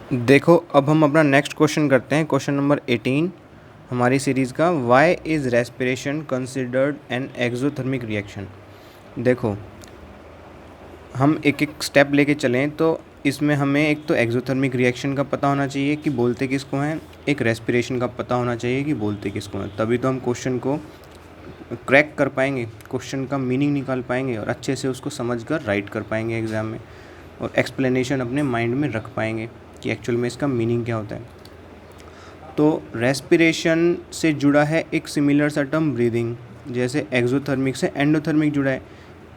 देखो, अब हम अपना नेक्स्ट क्वेश्चन करते हैं, क्वेश्चन नंबर 18 हमारी सीरीज़ का। Why is respiration considered an exothermic reaction. देखो, हम एक एक स्टेप लेके चलें तो इसमें हमें एक तो एक्सोथर्मिक रिएक्शन का पता होना चाहिए कि बोलते किसको हैं, एक रेस्पिरेशन का पता होना चाहिए कि बोलते किसको हैं, तभी तो हम क्वेश्चन को क्रैक कर पाएंगे, क्वेश्चन का मीनिंग निकाल पाएंगे और अच्छे से उसको समझ कर राइट कर पाएंगे एग्ज़ाम में, और एक्सप्लेनेशन अपने माइंड में रख पाएंगे कि एक्चुअल में इसका मीनिंग क्या होता है। तो रेस्पिरेशन से जुड़ा है एक सिमिलर सा टर्म ब्रीदिंग, जैसे एक्सोथर्मिक से एंडोथर्मिक जुड़ा है।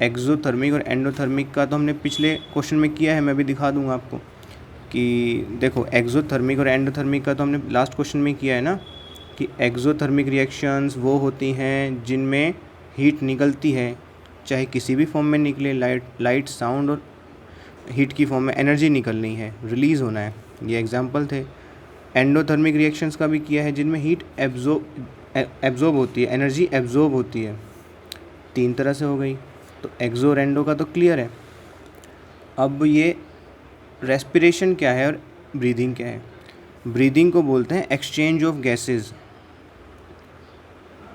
एक्सोथर्मिक और एंडोथर्मिक का तो हमने पिछले क्वेश्चन में किया है, मैं भी दिखा दूंगा आपको कि देखो, एक्सोथर्मिक और एंडोथर्मिक का तो हमने लास्ट क्वेश्चन में किया है ना, कि एक्सोथर्मिक रिएक्शंस वो होती हैं जिनमें हीट निकलती है, चाहे किसी भी फॉर्म में निकले, लाइट साउंड और हीट की फॉर्म में एनर्जी निकलनी है, रिलीज़ होना है, ये एग्जांपल थे। एंडोथर्मिक रिएक्शंस का भी किया है जिनमें हीट एब्जॉर्ब होती है, एनर्जी एब्जॉर्ब होती है। तीन तरह से हो गई, तो एक्सो और एंडो का तो क्लियर है। अब ये रेस्पिरेशन क्या है और ब्रीदिंग क्या है। ब्रीदिंग को बोलते हैं exchange of gases,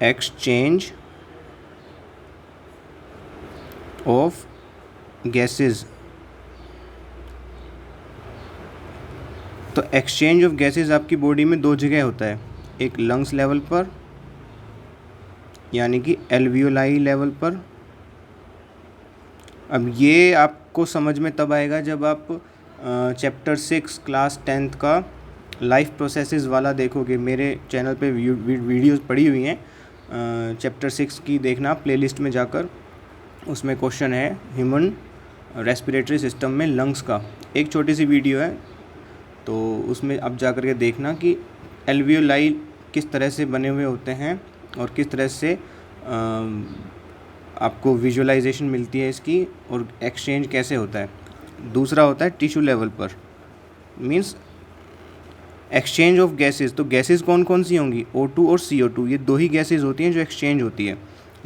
exchange of gases. तो एक्सचेंज ऑफ गैसेस आपकी बॉडी में दो जगह होता है, एक लंग्स लेवल पर यानी कि एल्वियोलाई लेवल पर। अब ये आपको समझ में तब आएगा जब आप चैप्टर 6 क्लास 10th का लाइफ प्रोसेसेस वाला देखोगे। मेरे चैनल पे वीडियोस पड़ी हुई हैं, चैप्टर 6 की देखना प्लेलिस्ट में जाकर, उसमें क्वेश्चन है ह्यूमन रेस्पिरेटरी सिस्टम में लंग्स का, एक छोटी सी वीडियो है, तो उसमें अब जा कर के देखना कि एल्वियोलाई किस तरह से बने हुए होते हैं और किस तरह से आपको विजुअलाइजेशन मिलती है इसकी, और एक्सचेंज कैसे होता है। दूसरा होता है टिश्यू लेवल पर, मींस एक्सचेंज ऑफ गैसेस। तो गैसेस कौन कौन सी होंगी, O2 और CO2, ये दो ही गैसेस होती हैं जो एक्सचेंज होती है।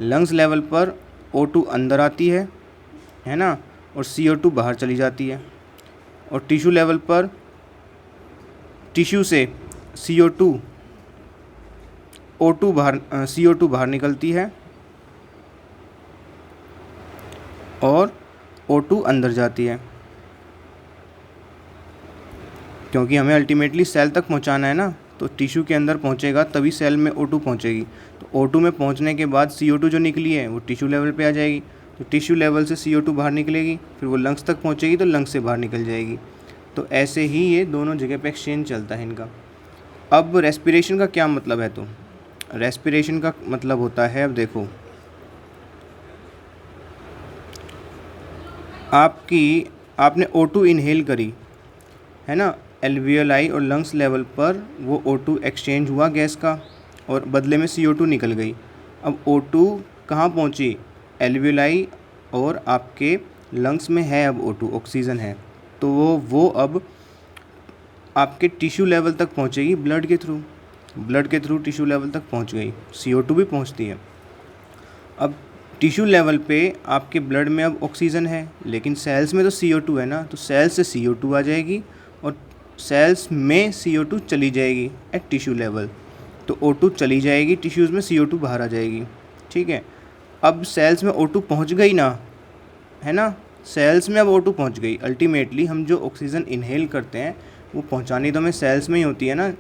लंग्स लेवल पर O2 अंदर आती है ना, और CO2 बाहर चली जाती है। और टिश्यू लेवल पर टिश्यू से CO2 O2 बाहर CO2 बाहर निकलती है और O2 अंदर जाती है, क्योंकि हमें अल्टीमेटली सेल तक पहुंचाना है ना, तो टिश्यू के अंदर पहुंचेगा तभी सेल में O2 पहुंचेगी। तो O2 में पहुंचने के बाद CO2 जो निकली है वो टिश्यू लेवल पे आ जाएगी, तो टिश्यू लेवल से CO2 बाहर निकलेगी, फिर वो लंग्स तक पहुंचेगी तो लंग्स से बाहर निकल जाएगी। तो ऐसे ही ये दोनों जगह पे एक्सचेंज चलता है इनका। अब रेस्पिरेशन का क्या मतलब है, तो रेस्पिरेशन का मतलब होता है, अब देखो, आपने O2 इनहेल करी है ना, एल्वियोलाई और लंग्स लेवल पर वो O2 एक्सचेंज हुआ गैस का और बदले में CO2 निकल गई। अब O2 कहाँ पहुँची, एल्वियोलाई और आपके लंग्स में है, अब O2 ऑक्सीजन है, तो वो अब आपके टिश्यू लेवल तक पहुँचेगी ब्लड के थ्रू टिश्यू लेवल तक पहुँच गई, CO2 भी पहुँचती है। अब टिश्यू लेवल पे आपके ब्लड में अब ऑक्सीजन है, लेकिन सेल्स में तो CO2 है ना, तो सेल्स से CO2 आ जाएगी और सेल्स में CO2 चली जाएगी एट टिश्यू लेवल, तो O2 चली जाएगी टिश्यूज़ में, CO2 बाहर आ जाएगी। ठीक है, अब सेल्स में O2 पहुंच गई ना, है ना, सेल्स में अब O2 पहुंच गई। अल्टीमेटली हम जो ऑक्सीजन इनहेल करते हैं वो पहुंचानी तो हमें सेल्स में ही होती है ना।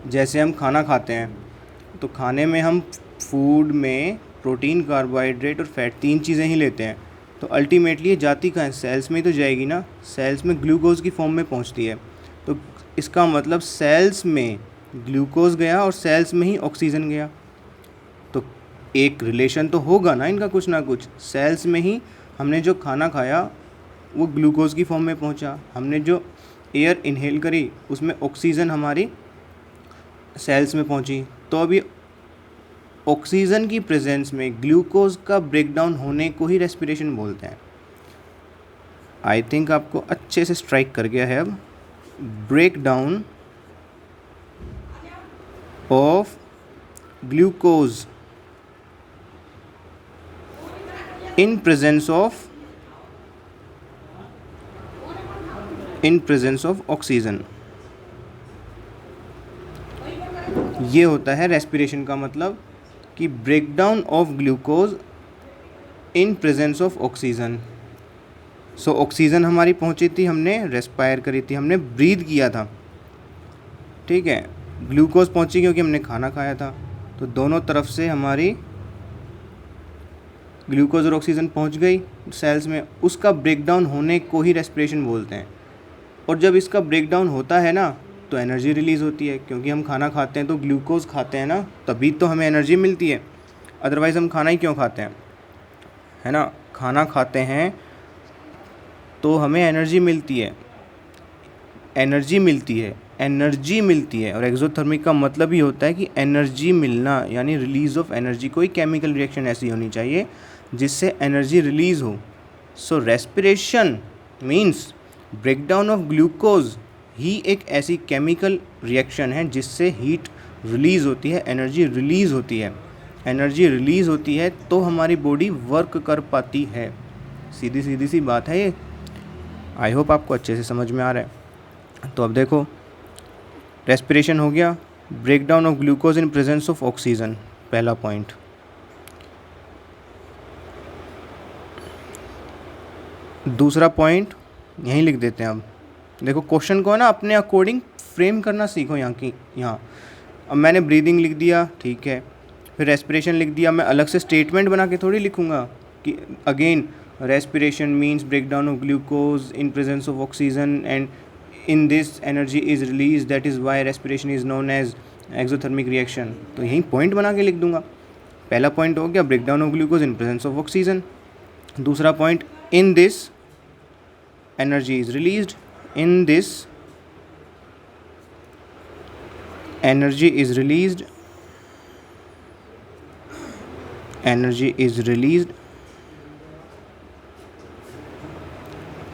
जैसे हम खाना खाते हैं तो खाने में हम फूड में प्रोटीन, कार्बोहाइड्रेट और फैट, तीन चीज़ें ही लेते हैं, तो अल्टीमेटली ये जाती कहाँ है, सेल्स में ही तो जाएगी ना, सेल्स में ग्लूकोज की फॉर्म में पहुँचती है। तो इसका मतलब सेल्स में ग्लूकोज गया और सेल्स में ही ऑक्सीजन गया, तो एक रिलेशन तो होगा ना इनका कुछ ना कुछ। सेल्स में ही हमने जो खाना खाया वो ग्लूकोज की फॉर्म में पहुंचा, हमने जो एयर इनहेल करी उसमें ऑक्सीजन हमारी सेल्स में पहुंची, तो अभी ऑक्सीजन की प्रेजेंस में ग्लूकोज का ब्रेकडाउन होने को ही रेस्पिरेशन बोलते हैं। आई थिंक आपको अच्छे से स्ट्राइक कर गया है अब। Breakdown of glucose in presence of in presence of oxygen. ये होता है रेस्पिरेशन का मतलब कि breakdown of glucose in presence of oxygen. So oxygen हमारी पहुंची थी, हमने रेस्पायर करी थी, हमने ब्रीथ किया था, ठीक है। ग्लूकोज पहुंची क्योंकि हमने खाना खाया था। तो दोनों तरफ से हमारी ग्लूकोज और ऑक्सीजन पहुंच गई सेल्स में। उसका ब्रेकडाउन होने को ही रेस्पिरेशन बोलते हैं। और जब इसका ब्रेकडाउन होता है ना तो एनर्जी रिलीज़ होती है, क्योंकि हम खाना खाते हैं तो ग्लूकोज खाते हैं ना, तभी तो हमें एनर्जी मिलती है। अदरवाइज़ हम खाना ही क्यों खाते हैं, है ना। खाना खाते हैं तो हमें एनर्जी मिलती है, एनर्जी मिलती है, एनर्जी मिलती है। और एक्सोथर्मिक का मतलब ही होता है कि एनर्जी मिलना, यानी रिलीज़ ऑफ एनर्जी। कोई केमिकल रिएक्शन ऐसी होनी चाहिए जिससे एनर्जी रिलीज़ हो। So respiration means breakdown of glucose ही एक ऐसी केमिकल रिएक्शन है जिससे हीट रिलीज़ होती है, एनर्जी रिलीज़ होती है। एनर्जी रिलीज़ होती है तो हमारी बॉडी वर्क कर पाती है। सीधी सीधी सी बात है ये। आई होप आपको अच्छे से समझ में आ रहा है। तो अब देखो, रेस्पिरेशन हो गया, breakdown of glucose in presence of oxygen, पहला पॉइंट। दूसरा पॉइंट यहीं लिख देते हैं। अब देखो, क्वेश्चन को है ना अपने अकॉर्डिंग फ्रेम करना सीखो। यहाँ अब मैंने ब्रीदिंग लिख दिया, ठीक है, फिर रेस्पिरेशन लिख दिया। मैं अलग से स्टेटमेंट बना के थोड़ी लिखूँगा कि again respiration means breakdown of glucose in presence of oxygen and in this energy is release, that is why respiration is known as exothermic reaction. तो यहीं पॉइंट बना के लिख दूंगा। पहला पॉइंट हो गया breakdown of glucose in presence of oxygen. दूसरा point, in this energy is released, in this energy is released, energy is released,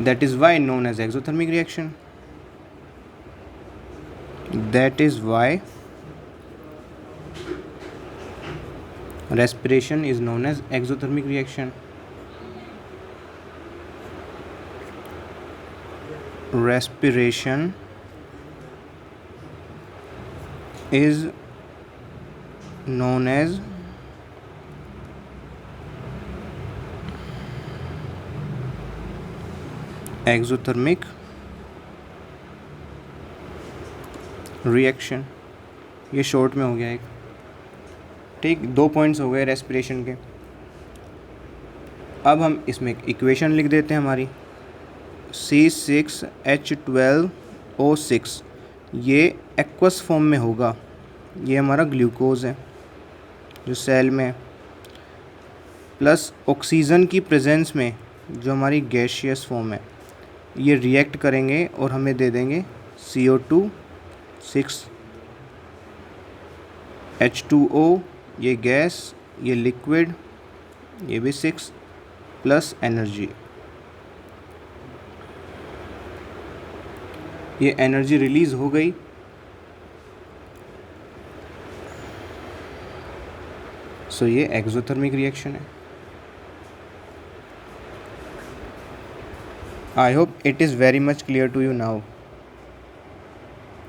that is why known as exothermic reaction. That is why respiration is known as exothermic reaction. Respiration is known as exothermic reaction. ये short में हो गया एक, ठीक। 2 points हो गए respiration के। अब हम इसमें एक इक्वेशन लिख देते हैं हमारी, C6H12O6। ये एक्वस फॉर्म में होगा, ये हमारा ग्लूकोज है जो सेल में, प्लस ऑक्सीजन की प्रेजेंस में जो हमारी गैसियस फॉर्म है। ये रिएक्ट करेंगे और हमें दे देंगे CO2 6H2O, ये गैस, ये लिक्विड, ये भी 6 प्लस एनर्जी। ये एनर्जी रिलीज़ हो गई। सो ये एक्सोथर्मिक रिएक्शन है। I hope it is very much clear to you now.